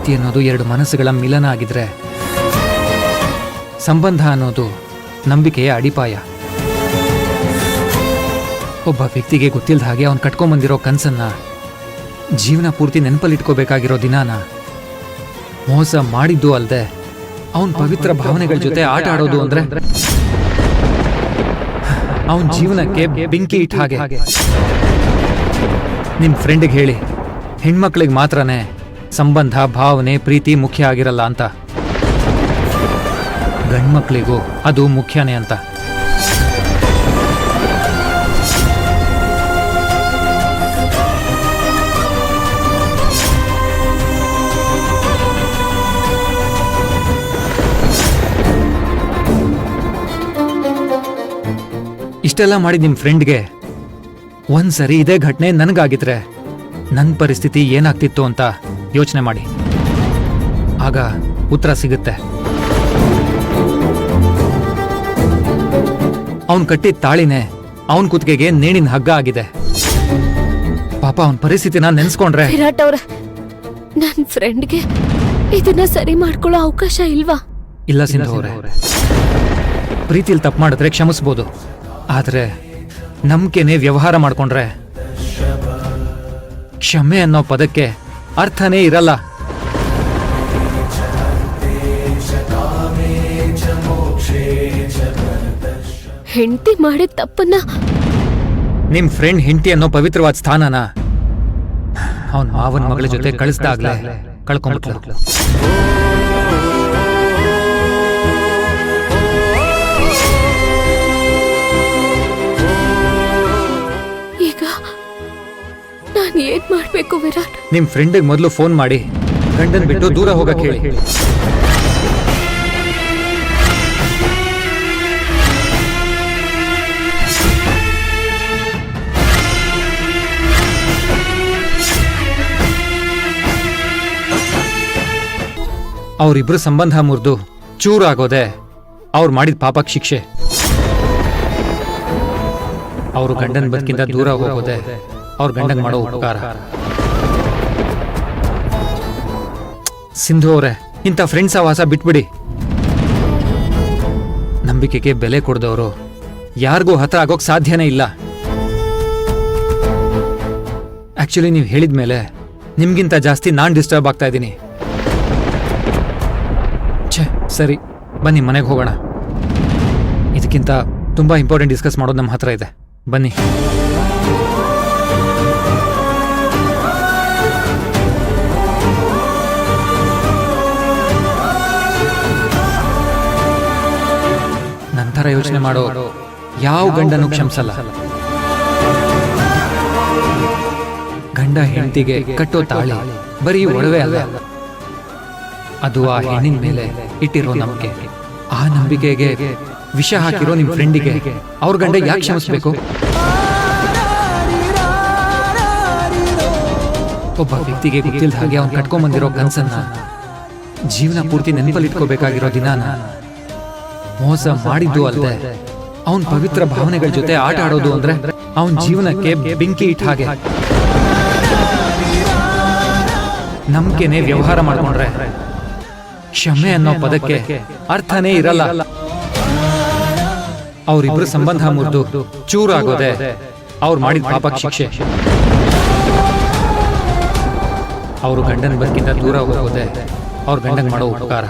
ಪ್ರೀತಿ ಅನ್ನೋದು ಎರಡು ಮನಸ್ಸುಗಳ ಮಿಲನ ಆಗಿದ್ರೆ, ಸಂಬಂಧ ಅನ್ನೋದು ನಂಬಿಕೆಯ ಅಡಿಪಾಯ. ಒಬ್ಬ ವ್ಯಕ್ತಿಗೆ ಗೊತ್ತಿಲ್ಲದ ಹಾಗೆ ಅವನು ಕಟ್ಕೊಂಬಂದಿರೋ ಕನಸನ್ನ ಜೀವನ ಪೂರ್ತಿ ನೆನಪಲ್ಲಿಟ್ಕೋಬೇಕಾಗಿರೋ ದಿನಾನ ಮೋಸ ಮಾಡಿದ್ದು ಅಲ್ಲದೆ ಅವನ ಪವಿತ್ರ ಭಾವನೆಗಳ ಜೊತೆ ಆಟ ಆಡೋದು ಅಂದ್ರೆ ಅವನ ಜೀವನಕ್ಕೆ ಬೆಂಕಿ ಇಟ್ಟ ಹಾಗೆ. ನಿಮ್ಮ ಫ್ರೆಂಡಿಗೆ ಹೇಳಿ, ಹೆಣ್ಮಕ್ಳಿಗೆ ಮಾತ್ರನೇ ಸಂಬಂಧ, ಭಾವನೆ, ಪ್ರೀತಿ ಮುಖ್ಯ ಆಗಿರಲ್ಲ ಅಂತ. ಗಂಡ್ಮಕ್ಳಿಗೂ ಅದು ಮುಖ್ಯನೇ ಅಂತ. ಇಷ್ಟೆಲ್ಲ ಮಾಡಿ ನಿಮ್ಮ ಫ್ರೆಂಡ್ಗೆ ಒಂದ್ಸರಿ ಇದೇ ಘಟನೆ ನನಗಾಗಿದ್ರೆ ನನ್ನ ಪರಿಸ್ಥಿತಿ ಏನಾಗ್ತಿತ್ತು ಅಂತ ಯೋಚನೆ ಮಾಡಿ. ಆಗ ಉತ್ತರ ಸಿಗುತ್ತೆ. ಅವನ್ ಕಟ್ಟಿದ ತಾಳಿನೇ ಅವನ್ ಕುತ್ತಿಗೆಗೆ ನೇಣಿನ ಹಗ್ಗ ಆಗಿದೆ. ಪಾಪ ಅವನ ಪರಿಸ್ಥಿತಿನ ನೆನ್ಸ್ಕೊಂಡ್ರೆ. ವಿರಾಟ್ ಅವ್ರ, ನನ್ನ ಫ್ರೆಂಡ್ಗೆ ಇದನ್ನ ಸರಿ ಮಾಡ್ಕೊಳ್ಳೋ ಅವಕಾಶ ಇಲ್ವಾ? ಇಲ್ಲ ಸಿಂಧು ಅವರೇ, ಪ್ರೀತಿಲಿ ತಪ್ಪು ಮಾಡಿದ್ರೆ ಕ್ಷಮಿಸ್ಬೋದು. ಆದ್ರೆ ನಂಬಿಕೆನೇ ವ್ಯವಹಾರ ಮಾಡ್ಕೊಂಡ್ರೆ ಕ್ಷಮೆ ಅನ್ನೋ ಪದಕ್ಕೆ ಅರ್ಥನೇ ಇರಲ್ಲ. ಹೆಂಡತಿ ಮಾಡಿದ ತಪ್ಪನ್ನ ನಿಮ್ ಫ್ರೆಂಡ್ ಹೆಂಡತಿ ಅನ್ನೋ ಪವಿತ್ರವಾದ ಸ್ಥಾನನ ಅವನ್ ಮಾವನ್ ಮಗಳ ಜೊತೆ ಕಳಿಸ್ದಾಗ್ಲೇ ಕಳ್ಕೊಂಡ್ಬಿಟ್ಲು. ನಾನು ಏನ್ ಮಾಡ್ಬೇಕು ವಿರಾಟ್? ನಿಮ್ ಫ್ರೆಂಡಿಗೆ ಮೊದಲು ಫೋನ್ ಮಾಡಿ ಗಂಡನ್ ಬಿಟ್ಟು ದೂರ ಹೋಗಕ್ ಹೇಳಿ. ಅವರಿಬ್ರು ಸಂಬಂಧ ಮುರಿದು ಚೂರಾಗೋದೆ ಅವ್ರು ಮಾಡಿದ ಪಾಪಕ್ ಶಿಕ್ಷೆ. ಅವರು ಗಂಡನ್ ಬದುಕಿಂದ ದೂರ ಹೋಗೋದೆ ಅವ್ರ ಗಂಡಂಗ್ ಮಾಡೋ ಉಪಕಾರ. ಸಿಂಧು ಅವರೇ, ಇಂಥ ಫ್ರೆಂಡ್ಸ್ ಆವಾಸ ಬಿಟ್ಬಿಡಿ. ನಂಬಿಕೆಗೆ ಬೆಲೆ ಕೊಡದವರು ಯಾರಿಗೂ ಹತ್ರ ಆಗೋಕ್ ಸಾಧ್ಯನೇ ಇಲ್ಲ. ಆಕ್ಚುಲಿ ನೀವು ಹೇಳಿದ್ಮೇಲೆ ನಿಮ್ಗಿಂತ ಜಾಸ್ತಿ ನಾನ್ ಡಿಸ್ಟರ್ಬ್ ಆಗ್ತಾ ಇದ್ದೀನಿ. ಛೇ, ಸರಿ ಬನ್ನಿ ಮನೆಗೆ ಹೋಗೋಣ. ಇದಕ್ಕಿಂತ ತುಂಬಾ ಇಂಪಾರ್ಟೆಂಟ್ ಡಿಸ್ಕಸ್ ಮಾಡೋದು ನಮ್ಮ ಹತ್ರ ಇದೆ. ಬನ್ನಿ. ನಂತರ ಯೋಚನೆ ಮಾಡೋ ಯಾವ ಗಂಡನೂ ಕ್ಷಮಿಸಲ್ಲ. ಗಂಡ ಹೆಂಡತಿಗೆ ಕಟ್ಟೋ ತಾಳಿ ಬರೀ ಒಡವೆ ಅಲ್ಲ, ಅದು ಆ ಹೆಣ್ಣಿನ ಮೇಲೆ ಇಟ್ಟಿರೋ ನಂಬಿಕೆ. ಆ ನಂಬಿಕೆಗೆ ವಿಷ ಹಾಕಿರೋ ನಿಮ್ ಫ್ರೆಂಡಿಗೆ ಅವ್ರ ಗಂಡ ಯಾಕೆ ಕ್ಷಮಿಸ್ಬೇಕು? ಒಬ್ಬ ವ್ಯಕ್ತಿಗೆ ಗೊತ್ತಿಲ್ಲದ ಹಾಗೆ ಅವ್ನು ಕಟ್ಕೊಂಡ್ಬಂದಿರೋ ಕನ್ಸನ್ನ ಜೀವನ ಪೂರ್ತಿ ನೆನಪಲ್ಲಿಟ್ಕೋಬೇಕಾಗಿರೋ ದಿನಾನ ಮೋಸ ಮಾಡಿದ್ದು ಅಲ್ಲದೆ ಅವನ್ ಪವಿತ್ರ ಭಾವನೆಗಳ ಜೊತೆ ಆಟ ಆಡೋದು ಅಂದ್ರೆ ಅವನ್ ಜೀವನಕ್ಕೆ ಬೆಂಕಿ ಇಟ್ಟ ಹಾಗೆ. ನಂಬಿಕೆನೇ ವ್ಯವಹಾರ ಮಾಡ್ಕೊಂಡ್ರೆ ಕ್ಷಮೆ ಅನ್ನೋ ಪದಕ್ಕೆ ಅರ್ಥನೇ ಇರಲ್ಲ. ಅವರಿಬ್ರು ಸಂಬಂಧ ಮುರಿದು ಚೂರಾಗೋದೆ ಅವ್ರು ಮಾಡಿದ ಪಾಪಕ್ ಶಿಕ್ಷೆ. ಅವರು ಗಂಡನ ಬದುಕಿಂದ ದೂರ ಹೋಗೋದೆ ಅವ್ರ ಗಂಡಂಗ್ ಮಾಡೋ ಉಪಕಾರ.